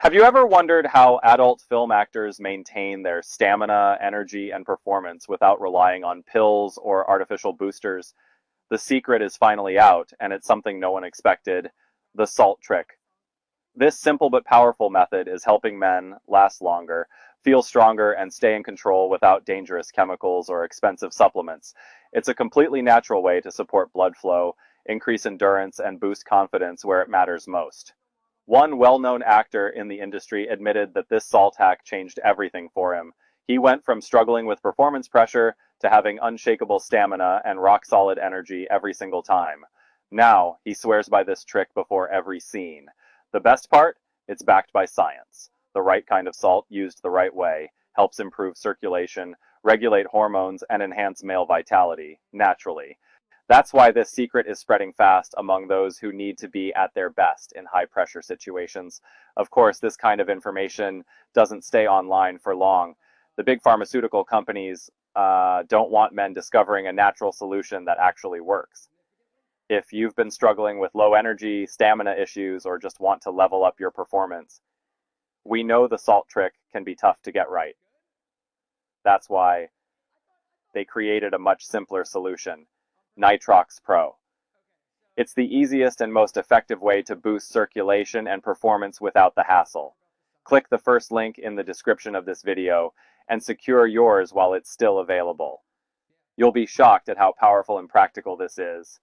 Have you ever wondered how adult film actors maintain their stamina, energy, and performance without relying on pills or artificial boosters? The secret is finally out, and it's something no one expected: the salt trick. This simple but powerful method is helping men last longer, feel stronger, and stay in control without dangerous chemicals or expensive supplements. It's a completely natural way to support blood flow, increase endurance, and boost confidence where it matters most. One well-known actor in the industry admitted that this salt hack changed everything for him. He went from struggling with performance pressure to having unshakable stamina and rock-solid energy every single time. Now, he swears by this trick before every scene. The best part? It's backed by science. The right kind of salt, used the right way, helps improve circulation, regulate hormones, and enhance male vitality, naturally. That's why this secret is spreading fast among those who need to be at their best in high pressure situations. Of course, this kind of information doesn't stay online for long. The big pharmaceutical companies don't want men discovering a natural solution that actually works. If you've been struggling with low energy, stamina issues, or just want to level up your performance, we know the salt trick can be tough to get right. That's why they created a much simpler solution: Nitrox Pro. It's the easiest and most effective way to boost circulation and performance without the hassle. Click the first link in the description of this video and secure yours while it's still available. You'll be shocked at how powerful and practical this is.